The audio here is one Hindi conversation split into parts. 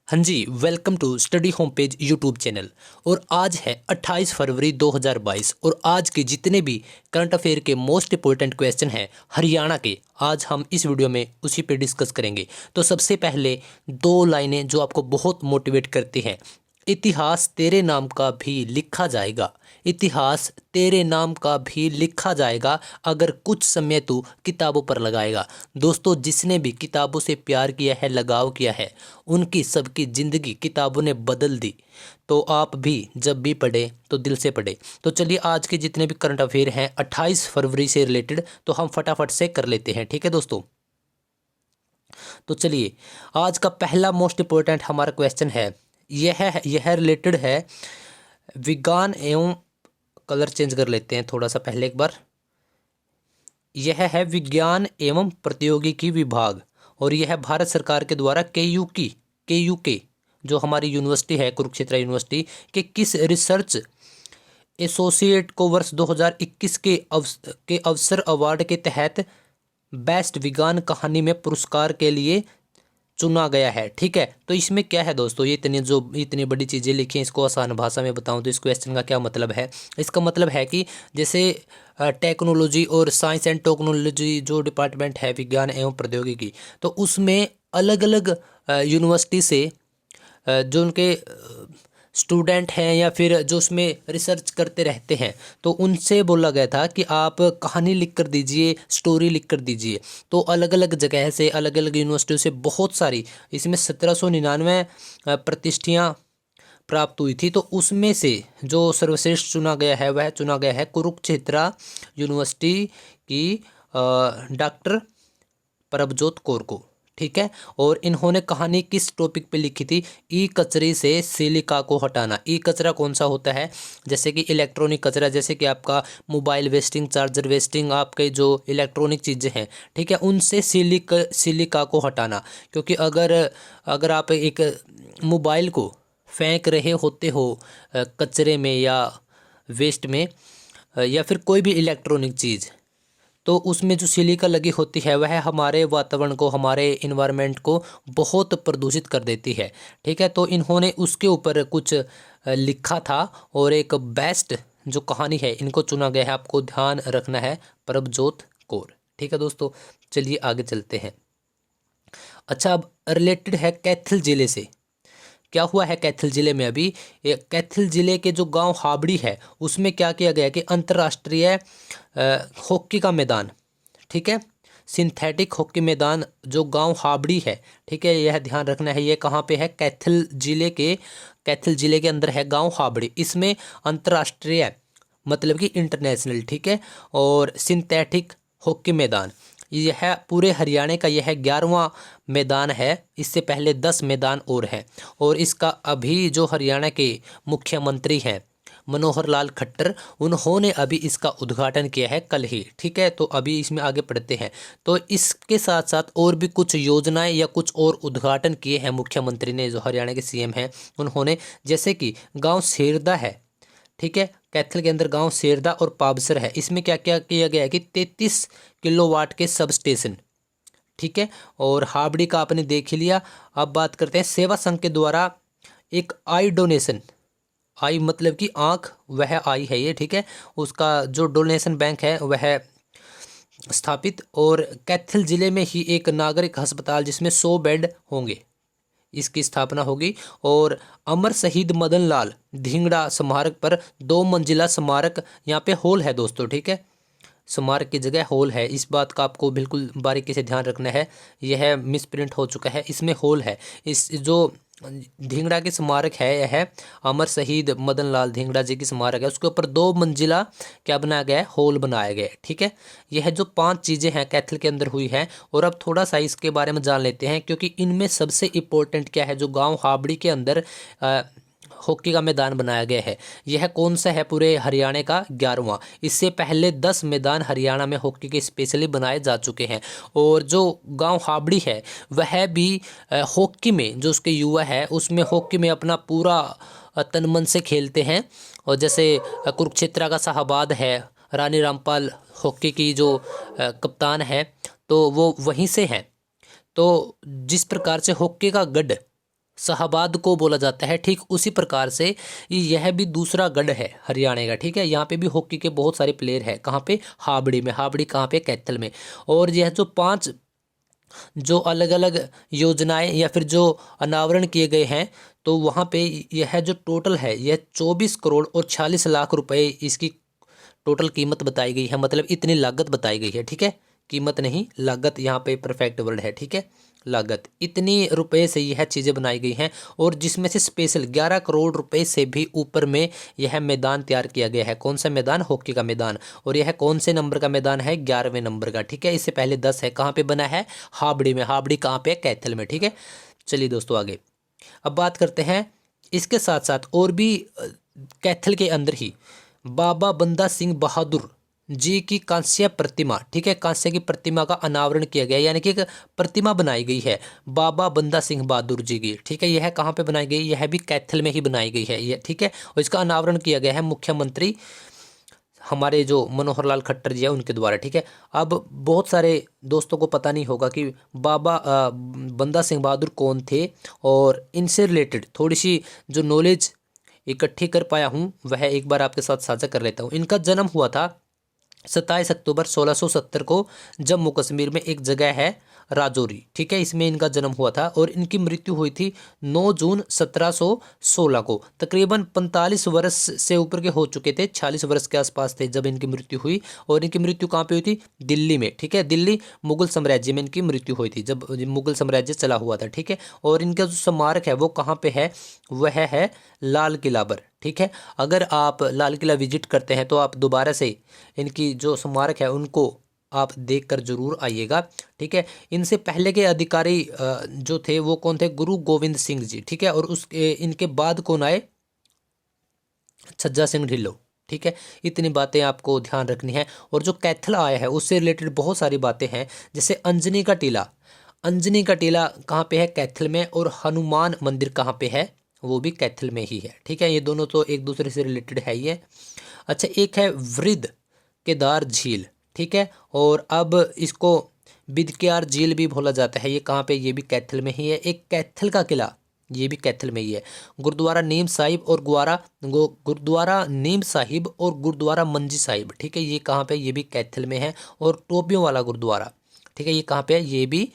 हाँ जी, welcome to study home page YouTube channel. और आज है 28 फरवरी 2022 और आज के जितने भी करंट अफेयर के मोस्ट इंपॉर्टेंट क्वेश्चन हैं हरियाणा के, आज हम इस वीडियो में उसी पे डिस्कस करेंगे। तो सबसे पहले दो लाइनें जो आपको बहुत मोटिवेट करती हैं। इतिहास तेरे नाम का भी लिखा जाएगा, इतिहास तेरे नाम का भी लिखा जाएगा अगर कुछ समय तू किताबों पर लगाएगा। दोस्तों, जिसने भी किताबों से प्यार किया है, लगाव किया है, उनकी सबकी ज़िंदगी किताबों ने बदल दी। तो आप भी जब भी पढ़े तो दिल से पढ़े। तो चलिए, आज के जितने भी करंट अफेयर हैं 28 फरवरी से रिलेटेड, तो हम फटाफट से कर लेते हैं। ठीक है दोस्तों, तो चलिए, आज का पहला मोस्ट इंपॉर्टेंट हमारा क्वेश्चन है, यह रिलेटेड है विज्ञान एवं, कलर चेंज कर लेते हैं थोड़ा सा पहले एक बार। यह है विज्ञान एवं प्रौद्योगिकी विभाग और यह भारत सरकार के द्वारा के जो हमारी यूनिवर्सिटी है, कुरुक्षेत्र यूनिवर्सिटी के किस रिसर्च एसोसिएट को वर्ष 2021 के अवसर अवार्ड के तहत बेस्ट विज्ञान कहानी में पुरस्कार के लिए चुना गया है। ठीक है, तो इसमें क्या है दोस्तों, ये इतनी बड़ी चीज़ें लिखी हैं, इसको आसान भाषा में बताऊं तो इस क्वेश्चन का क्या मतलब है। इसका मतलब है कि जैसे टेक्नोलॉजी और साइंस एंड टेक्नोलॉजी जो डिपार्टमेंट है, विज्ञान एवं प्रौद्योगिकी, तो उसमें अलग अलग यूनिवर्सिटी से जो उनके स्टूडेंट हैं या फिर जो उसमें रिसर्च करते रहते हैं, तो उनसे बोला गया था कि आप कहानी लिख कर दीजिए, स्टोरी लिख कर दीजिए। तो अलग अलग जगह से, अलग अलग यूनिवर्सिटियों से बहुत सारी, इसमें 1799 प्रतिष्ठियाँ प्राप्त हुई थी। तो उसमें से जो सर्वश्रेष्ठ चुना गया है वह चुना गया है कुरुक्षेत्र यूनिवर्सिटी की डॉक्टर प्रभजोत कौर को। ठीक है, और इन्होंने कहानी किस टॉपिक पे लिखी थी? ई कचरे से सिलिका को हटाना। ई कचरा कौन सा होता है? जैसे कि इलेक्ट्रॉनिक कचरा, जैसे कि आपका मोबाइल वेस्टिंग, चार्जर वेस्टिंग, आपके जो इलेक्ट्रॉनिक चीज़ें हैं, ठीक है, उनसे सिलिका को हटाना। क्योंकि अगर आप एक मोबाइल को फेंक रहे होते हो कचरे में या वेस्ट में, या फिर कोई भी इलेक्ट्रॉनिक चीज़, तो उसमें जो सिलिका लगी होती है वह हमारे वातावरण को, हमारे इन्वायरमेंट को बहुत प्रदूषित कर देती है। ठीक है, तो इन्होंने उसके ऊपर कुछ लिखा था और एक बेस्ट जो कहानी है इनको चुना गया है, आपको ध्यान रखना है, प्रभजोत कौर। ठीक है दोस्तों, चलिए आगे चलते हैं। अच्छा, अब रिलेटेड है कैथल ज़िले से। क्या हुआ है कैथल ज़िले में? अभी कैथल ज़िले के जो गांव हाबड़ी है उसमें क्या किया गया कि अंतर्राष्ट्रीय हॉकी का मैदान, ठीक है, सिंथेटिक हॉकी मैदान जो गांव हाबड़ी है, ठीक है, यह ध्यान रखना है, ये कहाँ पे है? कैथल ज़िले के अंदर है गांव हाबड़ी। इसमें अंतर्राष्ट्रीय मतलब कि इंटरनेशनल, ठीक है, और सिंथेटिक हॉकी मैदान, यह पूरे हरियाणा का यह 11वां मैदान है। इससे पहले 10 मैदान और हैं। और इसका अभी जो हरियाणा के मुख्यमंत्री हैं मनोहर लाल खट्टर, उन्होंने अभी इसका उद्घाटन किया है कल ही। ठीक है, तो अभी इसमें आगे बढ़ते हैं। तो इसके साथ साथ और भी कुछ योजनाएं या कुछ और उद्घाटन किए हैं मुख्यमंत्री ने, जो हरियाणा के सीएम हैं उन्होंने। जैसे कि गाँव सेरदा है, ठीक है, कैथल के अंदर गांव सेरदा और पाबसर है। इसमें क्या क्या किया गया है कि 33 किलोवाट के सब स्टेशन, ठीक है, और हाबड़ी का आपने देख ही लिया। अब बात करते हैं सेवा संघ के द्वारा एक आई डोनेशन, आई मतलब कि आँख, वह आई है ये, ठीक है, उसका जो डोनेशन बैंक है वह स्थापित। और कैथल जिले में ही एक नागरिक अस्पताल जिसमें 100 बेड होंगे, इसकी स्थापना होगी। और अमर शहीद मदन लाल धिंगड़ा स्मारक पर 2 मंजिला स्मारक, यहाँ पे हॉल है दोस्तों, ठीक है, स्मारक की जगह हॉल है। इस बात का आपको बिल्कुल बारीकी से ध्यान रखना है, यह मिस प्रिंट हो चुका है, इसमें हॉल है। इस जो धिंगड़ा की स्मारक है, यह अमर शहीद मदन लाल धिंगड़ा जी की स्मारक है, उसके ऊपर 2 मंजिला क्या बनाया गया है? हॉल बनाया गया है। ठीक है, यह जो 5 चीज़ें हैं कैथल के अंदर हुई हैं। और अब थोड़ा सा इसके बारे में जान लेते हैं, क्योंकि इनमें सबसे इम्पोर्टेंट क्या है, जो गांव हाबड़ी के अंदर हॉकी का मैदान बनाया गया है, यह कौन सा है? पूरे हरियाणा का 11वां। इससे पहले 10 मैदान हरियाणा में हॉकी के स्पेशली बनाए जा चुके हैं। और जो गांव हाबड़ी है वह भी हॉकी में, जो उसके युवा है उसमें हॉकी में अपना पूरा तन मन से खेलते हैं। और जैसे कुरुक्षेत्र का शाहबाद है, रानी रामपाल हॉकी की जो कप्तान है, तो वो वहीं से हैं। तो जिस प्रकार से हॉकी का गढ़ शाहाबाद को बोला जाता है। ठीक उसी प्रकार से यह भी दूसरा गढ़ है हरियाणा का। ठीक है, यहाँ पे भी हॉकी के बहुत सारे प्लेयर हैं। कहाँ पे? हाबड़ी में। हाबड़ी कहाँ पे? कैथल में। और यह जो 5 जो अलग अलग योजनाएं या फिर जो अनावरण किए गए हैं, तो वहाँ पे यह जो टोटल है यह 24 करोड़ और 46 लाख रुपए इसकी टोटल कीमत बताई गई है। मतलब इतनी लागत बताई गई है। ठीक है, कीमत नहीं, लागत यहाँ पे परफेक्ट वर्ड है। ठीक है, लागत इतनी रुपए से यह चीज़ें बनाई गई हैं, और जिसमें से स्पेशल 11 करोड़ रुपए से भी ऊपर में यह मैदान तैयार किया गया है। कौन सा मैदान? हॉकी का मैदान। और यह कौन से नंबर का मैदान है? 11वें नंबर का। ठीक है, इससे पहले 10 है। कहाँ पे बना है? हाबड़ी में। हाबड़ी कहाँ पे? कैथल में। ठीक है, चलिए दोस्तों आगे अब बात करते हैं। इसके साथ साथ और भी कैथल के अंदर ही बाबा बंदा सिंह बहादुर जी की कांस्य प्रतिमा, ठीक है, कांस्य की प्रतिमा का अनावरण किया गया, यानी कि एक प्रतिमा बनाई गई है बाबा बंदा सिंह बहादुर जी की। ठीक है, यह कहाँ पे बनाई गई? यह भी कैथल में ही बनाई गई है ये। ठीक है, और इसका अनावरण किया गया है मुख्यमंत्री हमारे जो मनोहर लाल खट्टर जी है उनके द्वारा। ठीक है, अब बहुत सारे दोस्तों को पता नहीं होगा कि बाबा बंदा सिंह बहादुर कौन थे, और इनसे रिलेटेड थोड़ी सी जो नॉलेज इकट्ठी कर पाया हूँ वह एक बार आपके साथ साझा कर लेता हूँ। इनका जन्म हुआ था 27 अक्टूबर 1670 को जम्मू कश्मीर में एक जगह है राजौरी। ठीक है, इसमें इनका जन्म हुआ था, और इनकी मृत्यु हुई थी 9 जून 1716 को। तकरीबन 45 वर्ष से ऊपर के हो चुके थे, 46 वर्ष के आसपास थे जब इनकी मृत्यु हुई। और इनकी मृत्यु कहाँ पे हुई थी? दिल्ली में। ठीक है, दिल्ली मुगल साम्राज्य में इनकी मृत्यु हुई थी, जब मुगल साम्राज्य चला हुआ था। ठीक है, और इनका जो स्मारक है वो कहाँ पे है? वह है लाल किला पर। ठीक है, अगर आप लाल किला विजिट करते हैं तो आप दोबारा से इनकी जो स्मारक है उनको आप देखकर जरूर आइएगा। ठीक है, इनसे पहले के अधिकारी जो थे वो कौन थे? गुरु गोविंद सिंह जी। ठीक है, और उसके इनके बाद कौन आए? छज्जा सिंह ढिल्लों। ठीक है, इतनी बातें आपको ध्यान रखनी है। और जो कैथल आया है उससे रिलेटेड बहुत सारी बातें हैं, जैसे अंजनी का टीला। अंजनी का टीला कहाँ पे है? कैथल में। और हनुमान मंदिर कहाँ पे है? वो भी कैथल में ही है। ठीक है, ये दोनों तो एक दूसरे से रिलेटेड है ही है। अच्छा, एक है वृद्ध केदार झील। ठीक है, और अब इसको बिदक्यार झील भी बोला जाता है। ये कहाँ पे? ये भी कैथल में ही है। एक कैथल का किला, ये भी कैथल में ही है। गुरुद्वारा नीम साहिब और गुरुद्वारा नीम साहिब और गुरुद्वारा मंजी साहिब। ठीक है, ये कहाँ पे? ये भी कैथल में है। और टोपियों वाला गुरुद्वारा, ठीक है, ये कहाँ पे है? ये भी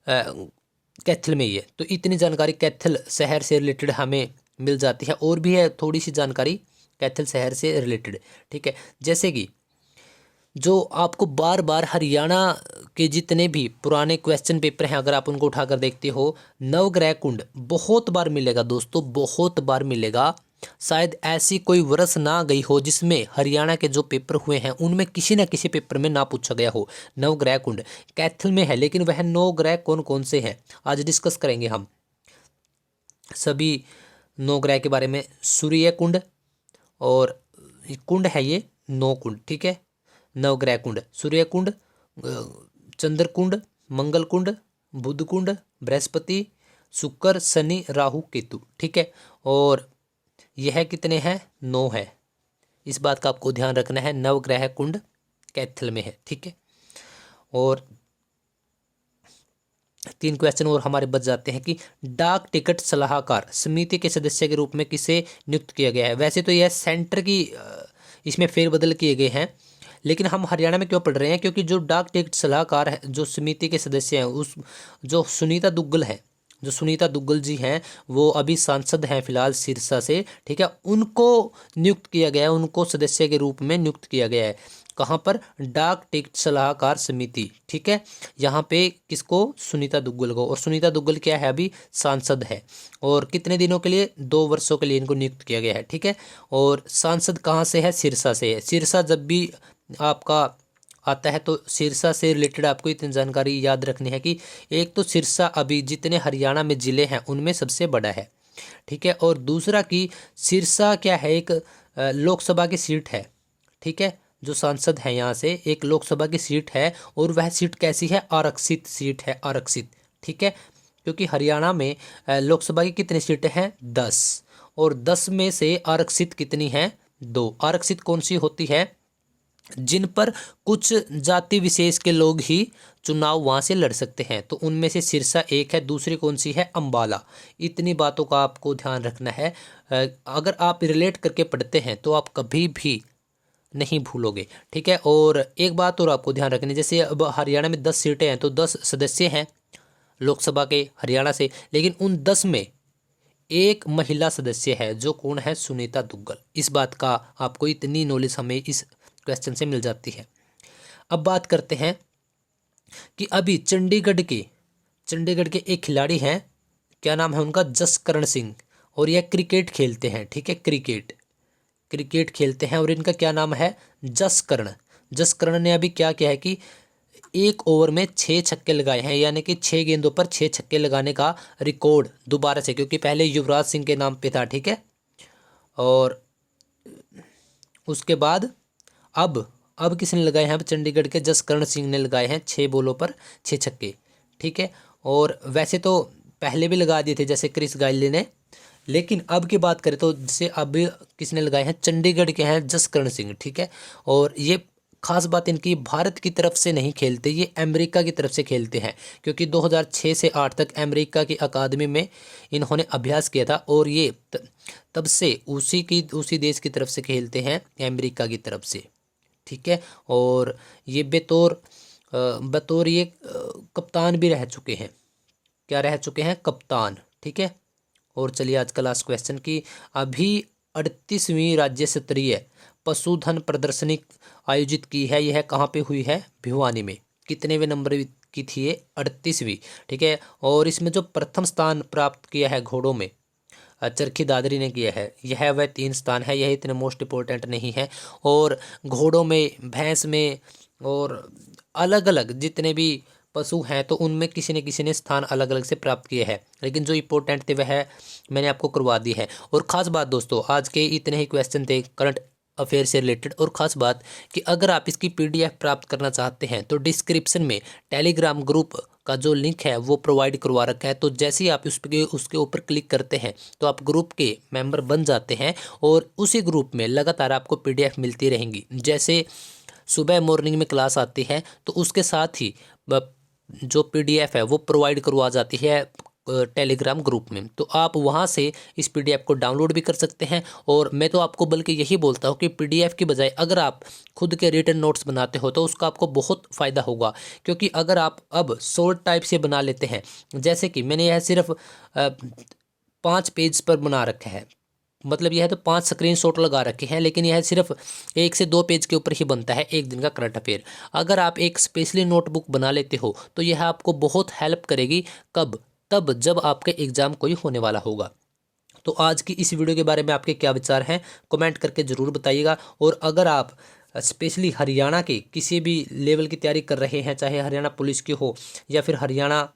कैथल में ही है। तो इतनी जानकारी कैथल शहर से रिलेटेड हमें मिल जाती है। और भी है थोड़ी सी जानकारी कैथल शहर से रिलेटेड। ठीक है, जैसे कि जो आपको बार बार हरियाणा के जितने भी पुराने क्वेश्चन पेपर हैं अगर आप उनको उठाकर देखते हो, नवग्रह कुंड बहुत बार मिलेगा दोस्तों, बहुत बार मिलेगा। शायद ऐसी कोई वर्ष ना गई हो जिसमें हरियाणा के जो पेपर हुए हैं उनमें किसी न किसी पेपर में ना पूछा गया हो। नवग्रह कुंड कैथल में है, लेकिन वह 9 ग्रह कौन कौन से हैं आज डिस्कस करेंगे हम सभी 9 ग्रह के बारे में। सूर्य कुंड, और कुंड है ये 9 कुंड। ठीक है, नवग्रह कुंड, सूर्य कुंड, चंद्र कुंड, मंगल कुंड, बुध कुंड, बृहस्पति, शुक्र, शनि, राहु, केतु। ठीक है, और यह कितने हैं? 9 है। इस बात का आपको ध्यान रखना है। नवग्रह कुंड कैथल में है। ठीक है, और 3 क्वेश्चन और हमारे बच जाते हैं कि डाक टिकट सलाहकार समिति के सदस्य के रूप में किसे नियुक्त किया गया है। वैसे तो यह सेंटर की इसमें फेरबदल किए गए हैं, लेकिन हम हरियाणा में क्यों पढ़ रहे हैं? क्योंकि जो डाक टिकट सलाहकार है, जो समिति के सदस्य हैं, उस जो सुनीता दुग्गल है, जो सुनीता दुग्गल जी हैं वो अभी सांसद हैं फिलहाल सिरसा से। ठीक है, उनको नियुक्त किया गया है, उनको सदस्य के रूप में नियुक्त किया गया है। कहाँ पर? डाक टिकट सलाहकार समिति। ठीक है, यहाँ पे किसको? सुनीता दुग्गल को। और सुनीता दुग्गल क्या है? अभी सांसद है। और कितने दिनों के लिए? 2 वर्षों के लिए इनको नियुक्त किया गया है। ठीक है, और सांसद कहाँ से है? सिरसा से है। सिरसा जब भी आपका आता है तो सिरसा से रिलेटेड आपको इतनी जानकारी याद रखनी है कि एक तो सिरसा अभी जितने हरियाणा में ज़िले हैं उनमें सबसे बड़ा है। ठीक है, और दूसरा कि सिरसा क्या है? एक लोकसभा की सीट है। ठीक है, जो सांसद है यहाँ से एक लोकसभा की सीट है, और वह सीट कैसी है? आरक्षित सीट है, आरक्षित। ठीक है, क्योंकि हरियाणा में लोकसभा की कितनी सीटें हैं? 10, और 10 में से आरक्षित कितनी हैं? 2। आरक्षित कौन सी होती है? जिन पर कुछ जाति विशेष के लोग ही चुनाव वहाँ से लड़ सकते हैं। तो उनमें से सिरसा एक है, दूसरी कौन सी है, अम्बाला। इतनी बातों का आपको ध्यान रखना है। अगर आप रिलेट करके पढ़ते हैं तो आप कभी भी नहीं भूलोगे, ठीक है। और एक बात और आपको ध्यान रखनी, जैसे अब हरियाणा में 10 सीटें हैं तो 10 सदस्य हैं लोकसभा के हरियाणा से, लेकिन उन 10 में एक महिला सदस्य है, जो कौन है, सुनीता दुग्गल। इस बात का आपको इतनी नॉलेज हमें इस क्वेश्चन से मिल जाती है। अब बात करते हैं कि अभी चंडीगढ़ के एक खिलाड़ी हैं, क्या नाम है उनका, जसकरण सिंह, और यह क्रिकेट खेलते हैं, ठीक है, क्रिकेट खेलते हैं और इनका क्या नाम है, जसकरण ने अभी क्या किया है कि एक ओवर में 6 छक्के लगाए हैं, यानी कि 6 गेंदों पर 6 छक्के लगाने का रिकॉर्ड दोबारा से, क्योंकि पहले युवराज सिंह के नाम पे था, ठीक है। और उसके बाद अब किसने लगाए हैं, अब चंडीगढ़ के जसकरण सिंह ने लगाए हैं 6 बॉलों पर 6 छक्के, ठीक है। और वैसे तो पहले भी लगा दिए थे जैसे क्रिस गाइल ने, लेकिन अब की बात करें तो जैसे अब किसने लगाए हैं, चंडीगढ़ के हैं जसकरण सिंह, ठीक है। और ये खास बात इनकी, भारत की तरफ से नहीं खेलते, ये अमेरिका की तरफ से खेलते हैं, क्योंकि 2006 से 8 तक अमेरिका की अकादमी में इन्होंने अभ्यास किया था, और ये तब से उसी देश की तरफ से खेलते हैं, अमेरिका की तरफ से, ठीक है। और ये बतौर ये कप्तान भी रह चुके हैं, क्या रह चुके हैं, कप्तान, ठीक है। और चलिए आज का लास्ट क्वेश्चन की, अभी 38वीं राज्य स्तरीय पशुधन प्रदर्शनी आयोजित की है, यह कहाँ पे हुई है, भिवानी में। कितनेवें नंबर की थी ये, 38वीं, ठीक है। और इसमें जो प्रथम स्थान प्राप्त किया है घोड़ों में, चरखी दादरी ने किया है, यह वह 3 स्थान है, यह इतने मोस्ट इम्पोर्टेंट नहीं है। और घोड़ों में, भैंस में, और अलग अलग जितने भी पशु हैं तो उनमें किसी न किसी ने स्थान अलग अलग से प्राप्त किए हैं, लेकिन जो इंपॉर्टेंट थे वह मैंने आपको करवा दी है। और ख़ास बात दोस्तों, आज के इतने ही क्वेश्चन थे करंट अफेयर से रिलेटेड। और ख़ास बात कि अगर आप इसकी पीडीएफ प्राप्त करना चाहते हैं तो डिस्क्रिप्शन में टेलीग्राम ग्रुप का जो लिंक है वो प्रोवाइड करवा रखा है, तो जैसे ही आप उसके ऊपर क्लिक करते हैं तो आप ग्रुप के मेंबर बन जाते हैं, और उसी ग्रुप में लगातार आपको पीडीएफ मिलती रहेंगी। जैसे सुबह मॉर्निंग में क्लास आती है तो उसके साथ ही जो पीडीएफ है वो प्रोवाइड करवा जाती है टेलीग्राम ग्रुप में, तो आप वहां से इस पीडीएफ को डाउनलोड भी कर सकते हैं। और मैं तो आपको बल्कि यही बोलता हूं कि पीडीएफ की बजाय अगर आप खुद के रिटन नोट्स बनाते हो तो उसका आपको बहुत फ़ायदा होगा, क्योंकि अगर आप अब शॉर्ट टाइप से बना लेते हैं, जैसे कि मैंने यह सिर्फ 5 पेज पर बना रखा है, मतलब यह तो 5 स्क्रीनशॉट लगा रखे हैं, लेकिन यह सिर्फ 1 से 2 पेज के ऊपर ही बनता है एक दिन का करंट अफेयर। अगर आप एक स्पेशली नोटबुक बना लेते हो तो यह आपको बहुत हेल्प करेगी, कब, तब जब आपके एग्ज़ाम कोई होने वाला होगा। तो आज की इस वीडियो के बारे में आपके क्या विचार हैं, कमेंट करके ज़रूर बताइएगा। और अगर आप स्पेशली हरियाणा के किसी भी लेवल की तैयारी कर रहे हैं, चाहे हरियाणा पुलिस की हो, या फिर हरियाणा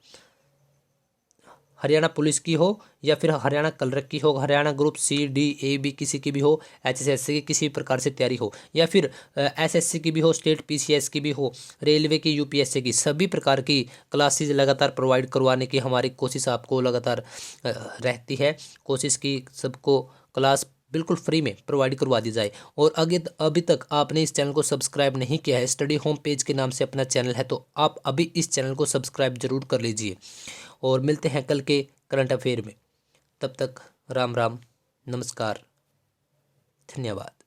पुलिस की हो, या फिर हरियाणा कलरक की हो, Haryana group C D A B किसी की भी हो, एचएसएससी की किसी प्रकार से तैयारी हो, या फिर एसएससी की भी हो, स्टेट पीसीएस की भी हो, रेलवे की, यूपीएससी की, सभी प्रकार की क्लासेस लगातार प्रोवाइड करवाने की हमारी कोशिश आपको लगातार रहती है। कोशिश की सबको क्लास बिल्कुल फ्री में प्रोवाइड करवा दी जाए। और अभी तक आपने इस चैनल को सब्सक्राइब नहीं किया है, स्टडी होम पेज के नाम से अपना चैनल है, तो आप अभी इस चैनल को सब्सक्राइब जरूर कर लीजिए। और मिलते हैं कल के करंट अफेयर में, तब तक राम राम, नमस्कार, धन्यवाद।